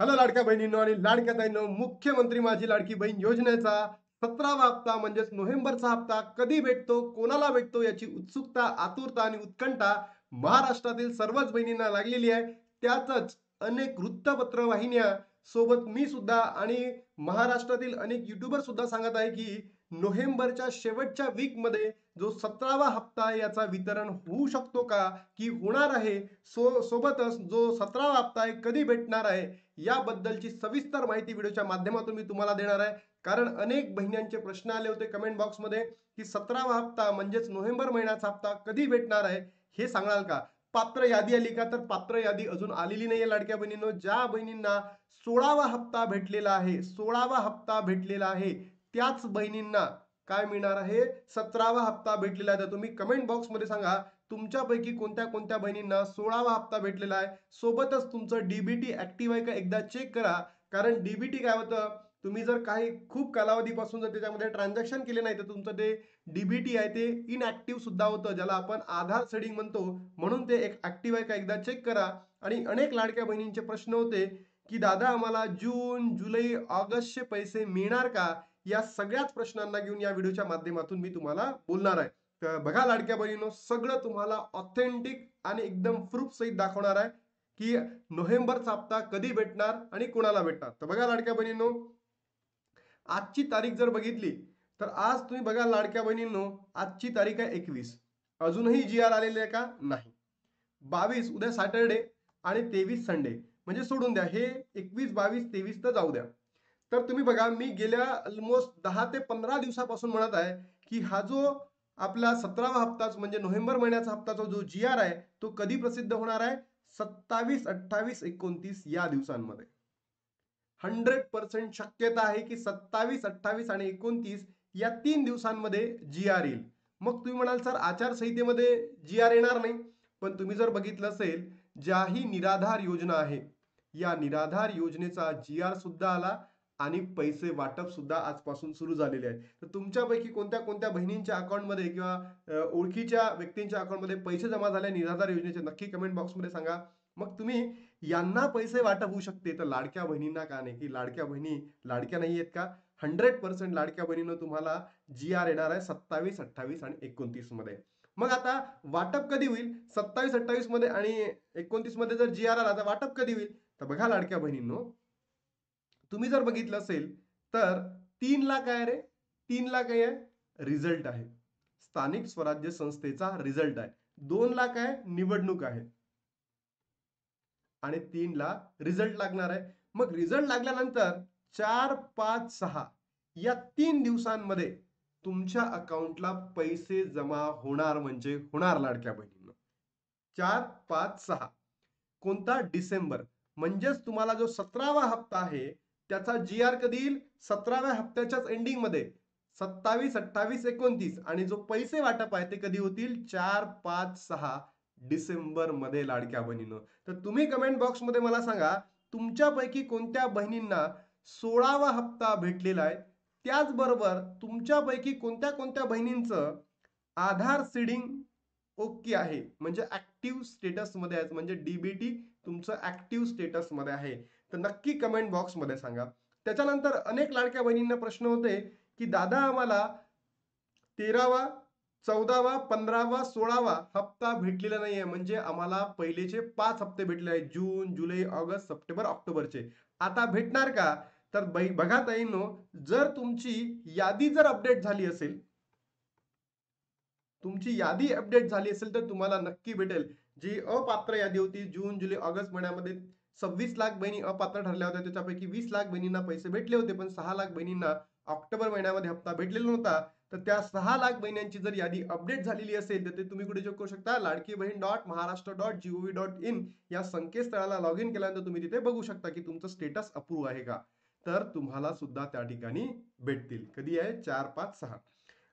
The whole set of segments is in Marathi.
हॅलो लाडक्या बहिणींनो आणि लाडक्या ताईंनो, मुख्यमंत्री माझी लाडकी बहीण योजनेचा 17वा हप्ता म्हणजेच नोव्हेंबरचा हप्ता कधी भेटतो, कोणाला भेटतो याची उत्सुकता, आतुरता आणि उत्कंठा महाराष्ट्रातील सर्वच बहिणींना लागलेली आहे. त्यातच अनेक वृत्तपत्र वाहिन्या सोबत मी सुद्धा आणि महाराष्ट्रातील अनेक युट्यूबर सुद्धा सांगत आहे की नोव्हेंबरच्या शेवटच्या वीक मध्ये जो 17वा हप्ता आहे याचा वितरण होऊ शकतो का, की होणार आहे. सोबतच जो 17वा हप्ता आहे कधी भेटणार आहे याबद्दलची सविस्तर माहिती व्हिडिओच्या माध्यमातून मी तुम्हाला देणार आहे. कारण अनेक बहिण्यांचे प्रश्न आले होते कमेंट बॉक्समध्ये की 17वा हप्ता म्हणजेच नोव्हेंबर महिन्याचा हप्ता कधी भेटणार आहे हे सांगाल का. पात्र यादी आली का, तर पात्र यादी अजून आलेली नाहीये लाडक्या बहिणींनो. ज्या बहिणींना 16वा हप्ता भेटलेला आहे, 16वा हप्ता भेटलेला आहे, त्याच बहिणींना काय मिळणार आहे, 17वा हप्ता भेटलेला आहे. तर तुम्ही कमेंट बॉक्समध्ये सांगा तुमच्यापैकी कोणत्या कोणत्या बहिणींना 16वा हप्ता भेटलेला आहे. सोबतच तुमचं डीबीटी ऍक्टिव्ह आहे का एकदा चेक करा. कारण डीबीटी काय होतं, तुम्ही जर काही खूप कालावधीपासून जर त्याच्यामध्ये ट्रान्झॅक्शन केले नाही तर तुमचं ते डीबीटी आहे ते इनऍक्टिव्ह सुद्धा होतं, ज्याला आपण आधार सेडिंग म्हणतो. म्हणून ते एक ऍक्टिव्ह आहे का एकदा चेक करा. आणि अनेक लाडक्या बहिणींचे प्रश्न होते की दादा आम्हाला जून जुलै ऑगस्टचे पैसे मिळणार का. या सगळ्याच प्रश्नांना घेऊन या व्हिडिओच्या माध्यमातून मी तुम्हाला बोलणार आहे. तर बघा लाडक्या बहिणींनो, सगळं तुम्हाला ऑथेंटिक आणि एकदम प्रूफ सहित दाखवणार आहे की नोव्हेंबरचा हप्ता कधी भेटणार आणि कोणाला भेटणार. तर बघा लाडक्या बहिणींनो, आजची तारीख जर बघितली तर आज तुम्ही बघा लाडक्या बहिणींनो, आजची तारीख आहे 21. अजूनही जी आर आलेले आहे का, नाही. 22 उद्या सॅटरडे आणि 23 संडे, म्हणजे सोडून द्या हे 21 22 23 तर जाऊ द्या. तर तुम्ही बघा मी गेल्या ऑलमोस्ट 10 ते 15 दिवसापासून म्हणत आहे की हा जो आपला 17वा हप्ता म्हणजे नोव्हेंबर महिन्याचा हप्ताचा जो जी आर आहे तो कधी प्रसिद्ध होणार आहे, 27 28 29 या दिवसांमध्ये. 100% शक्यता आहे की 27 28 आणि 29 या 3 दिवसांमध्ये जी आर येईल. मग तुम्ही म्हणाल सर आचारसंहितेमध्ये जी आर येणार नाही, पण तुम्ही जर बघितलं असेल ज्याही निराधार योजना आहे या निराधार योजनेचा जी आर सुद्धा आला आणि पैसे वाटप सुद्धा आजपासून सुरू झालेले आहे. तर तुमच्यापैकी कोणत्या कोणत्या बहिणींच्या अकाउंटमध्ये किंवा ओळखीच्या व्यक्तींच्या अकाउंटमध्ये पैसे जमा झाले निराधार योजनेचे नक्की कमेंट बॉक्समध्ये सांगा. मग तुम्ही यांना पैसे वाटप होऊ शकते तर लाडक्या बहिणींना का नाही, की लाडक्या बहिणी लाडक्या नाही आहेत का. 100% लाडक्या बहिणीनं तुम्हाला जी आर येणार आहे 27 28 आणि 29 मध्ये. मग आता वाटप कधी होईल, 27 28 मध्ये आणि 29 मध्ये जर जी आर आला तर वाटप कधी होईल. तर बघा लाडक्या बहिणींनो, तुम्ही जर बघितलं असेल तर 3 लाख आहे रे, 3 लाख आहे रिझल्ट आहे, स्थानिक स्वराज्य संस्थेचा रिझल्ट आहे. 2 लाख आहे निवडणूक आहे आणि 3 लाख रिझल्ट लागणार आहे. मग रिझल्ट लागल्यानंतर 4 5 6 या 3 दिवसांमध्ये तुमच्या अकाउंटला पैसे जमा होणार म्हणजे होणार लाडक्या बहिणींनो. 4 5 6 कोणता, डिसेंबर. म्हणजेच तुम्हाला जो 17वा हप्ता आहे त्याचा जी आर कधी येईल, 17व्या हप्त्याच्याच एंडिंग मध्ये 27 28 29. आणि जो पैसे वाटप आहे ते कधी होतील, 4 5 6 डिसेंबर मध्ये लाडक्या बहिणीनं. तर तुम्ही कमेंट बॉक्स मध्ये मला सांगा तुमच्यापैकी कोणत्या बहिणींना 16वा हप्ता भेटलेला आहे. त्याचबरोबर तुमच्यापैकी कोणत्या कोणत्या बहिणींचं आधार सीडिंग ओके आहे, म्हणजे ऍक्टिव्ह स्टेटस मध्ये आहे, म्हणजे डीबीटी तुमचं ऍक्टिव्ह स्टेटस मध्ये आहे. तर नक्की कमेंट बॉक्स मध्ये सांगा. त्याच्यानंतर अनेक लाडक्या बहिणींना प्रश्न होते की दादा आम्हाला 13वा 14वा 15वा 16वा हप्ता भेटलेला नाहीये, म्हणजे आम्हाला पहिलेचे 5 हप्ते भेटले आहेत, जून जुलै ऑगस्ट सप्टेंबर ऑक्टोबरचे. आता भेटणार का. तर बघा ताईंनो, जर तुमची यादी जर अपडेट झाली असेल, तुमची यादी अपडेट झाली असेल तर तुम्हाला नक्की भेटेल. जी अपात्र यादी होती जून जुलै ऑगस्ट महिन्यामध्ये 26 लाख बहिणी अपात्र ठरल्या होत्या, त्याच्यापैकी 20 लाख बहिणींना पैसे भेटले होते, पण 6 लाख बहिणींना ऑक्टोबर महिन्यामध्ये हप्ता भेटलेला नव्हता. तर त्या 6 लाख बहिणींची जर यादी अपडेट झालेली असेल तर ते तुम्ही कुठे चेक करू शकता, लाडकी बहीण .महाराष्ट्र.gov.in या संकेतस्थळाला लॉग इन केल्यानंतर तुम्ही तिथे बघू शकता की तुमचं स्टेटस अप्रूव्ह आहे का. तर तुम्हाला सुद्धा त्या ठिकाणी भेटतील. कधी आहे, 4 5 6.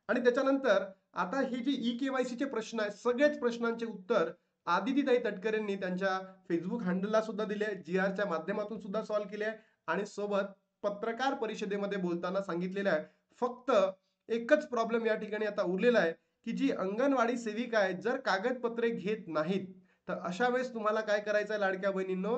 आणि त्याच्यानंतर आता हे जे ई केवायसीचे प्रश्न आहेत, सगळेच प्रश्नांचे उत्तर आदितीताई तटकरेंनी त्यांच्या फेसबुक हँडलला सुद्धा दिले आहे, जी आरच्या माध्यमातून सुद्धा सॉल्व्ह केले आहे आणि सोबत पत्रकार परिषदेमध्ये बोलताना सांगितलेलं आहे. फक्त एकच प्रॉब्लेम या ठिकाणी आता उरलेला आहे की जी अंगणवाडी सेविका आहेत जर कागदपत्रे घेत नाहीत तर अशा वेळेस तुम्हाला काय करायचं आहे लाडक्या बहिणींनो,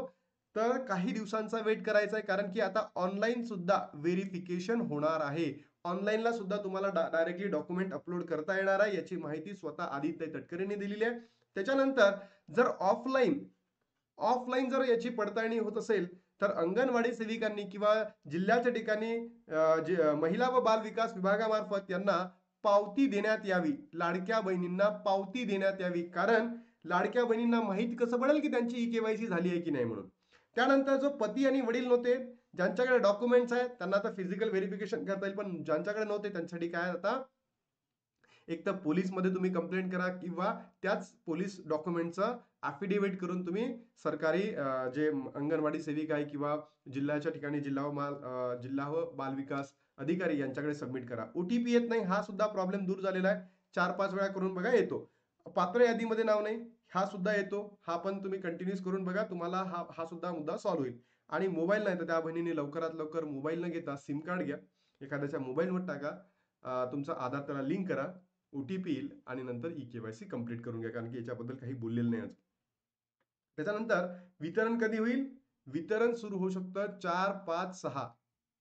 तर काही दिवसांचा वेट करायचा आहे, कारण की आता ऑनलाईन सुद्धा व्हेरिफिकेशन होणार आहे. ऑनलाईनला सुद्धा तुम्हाला डायरेक्टली डॉक्युमेंट अपलोड करता येणार आहे. याची माहिती स्वतः आदित्य तटकरेंनी दिलेली आहे. त्याच्यानंतर जर ऑफलाईन ऑफलाईन जर याची पडताळणी होत असेल, तर अंगणवाडी सेविकांनी किंवा जिल्ह्याच्या ठिकाणी जे महिला व बाल विकास विभागामार्फत त्यांना पावती देण्यात यावी. लाडक्या बहिणींना पावती देण्यात यावी. कारण लाडक्या बहिणींना माहित कसं पडेल की त्यांची ई-के-वाय-सी झाली आहे की नाही म्हणून. त्यानंतर जो पती आणि वडील नव्हते, ज्यांच्याकडे डॉक्युमेंट्स आहेत, त्यांना आता फिजिकल व्हेरिफिकेशन करता येईल. पण ज्यांच्याकडे नव्हते त्यांच्यासाठी काय आता एक तर पोलीसमध्ये तुम्ही कंप्लेंट करा किंवा त्याच पोलीस डॉक्युमेंटचं ॲफिडेव्हिट करून तुम्ही सरकारी जे अंगणवाडी सेविका आहे किंवा जिल्ह्याच्या ठिकाणी जिल्हा व बाल विकास अधिकारी यांच्याकडे सबमिट करा. OTP येत नाही, हा सुद्धा प्रॉब्लेम दूर झालेला आहे. 4-5 वेळा करून बघा येतो. पात्र यादीमध्ये नाव नाही, हा सुद्धा येतो. हा पण तुम्ही कंटिन्यूस करून बघा, तुम्हाला हा हा सुद्धा मुद्दा सॉल्व्ह होईल. आणि मोबाईल नाही तर त्या बहिणीने लवकरात लवकर मोबाईल न घेता सिम कार्ड घ्या, एखाद्याच्या मोबाईलवर टाका, तुमचा आधार त्याला लिंक करा, OTP येईल आणि नंतर ई-के-वाय-सी कंप्लीट करून घ्या, कारण की याच्याबद्दल काही बोललेलं नाही आज. त्याच्यानंतर वितरण कधी होईल? वितरण सुरू होऊ शकतं 4, 5, 6.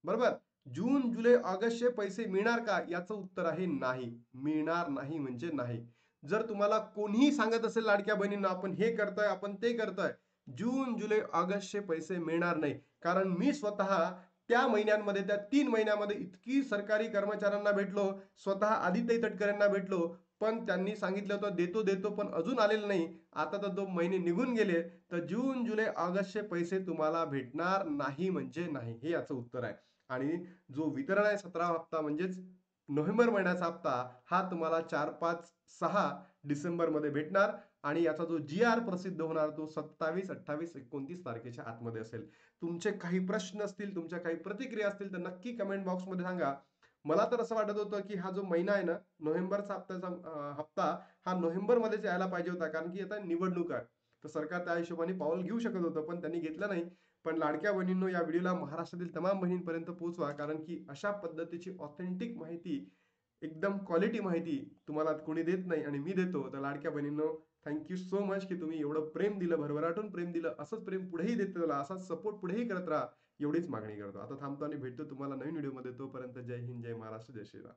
बरोबर? जून, जुलै, ऑगस्टचे पैसे मिळणार का? याचं उत्तर आहे नाही. मिळणार नाही म्हणजे नाही. जर तुम्हाला कोणीही सांगत असेल लाडक्या बहिणींना आपण हे करतोय, आपण ते करतोय, जून, जुलै, ऑगस्टचे पैसे मिळणार नाही. कारण मी स्वतः त्या महिन्यांमध्ये, त्या 3 महिन्यामध्ये इतकी सरकारी कर्मचाऱ्यांना भेटलो, स्वतः आदित्य तटकरेंना भेटलो, पण त्यांनी सांगितलं होतं देतो देतो, पण अजून आलेलं नाही. आता तर 2 महिने निघून गेले, तर जून, जुलै, ऑगस्टचे पैसे तुम्हाला भेटणार नाही म्हणजे नाही. हे याचं उत्तर आहे. आणि जो वितरण आहे 17 हप्ता म्हणजेच नोव्हेंबर महिन्याचा हप्ता, हा तुम्हाला 4, 5, 6 डिसेंबरमध्ये भेटणार आणि याचा जो जी-आर प्रसिद्ध होणार तो 27, 28, 29 तारखेच्या आतमध्ये असेल. तुमचे काही प्रश्न असतील, तुमच्या काही प्रतिक्रिया असतील तर नक्की कमेंट बॉक्समध्ये सांगा. मला तर असं वाटत होतं की हा जो महिना आहे ना, नोव्हेंबरचा हप्ता हा नोव्हेंबरमध्येच यायला पाहिजे होता, कारण की आता निवडणूक आहे. तर सरकार त्या हिशोबाने पाऊल घेऊ शकत होतं, पण त्यांनी घेतलं नाही. पण लाडक्या बहिणींनो, या व्हिडिओला महाराष्ट्रातील तमाम बहिणींपर्यंत पोहोचवा, कारण की अशा पद्धतीची ऑथेंटिक माहिती, एकदम क्वालिटी माहिती तुम्हाला कोणी देत नाही आणि मी देतो. तर लाडक्या बहिणींनो, थँक यू सो मच की तुम्ही एवढं प्रेम दिलं, भरभराटून प्रेम दिलं. असंच प्रेम पुढेही देत चला, असाच सपोर्ट पुढेही करत राहा, एवढीच मागणी करतो. आता थांबतो आणि भेटतो तुम्हाला नवीन व्हिडिओमध्ये. तोपर्यंत जय हिंद, जय महाराष्ट्र, जय श्रीराम.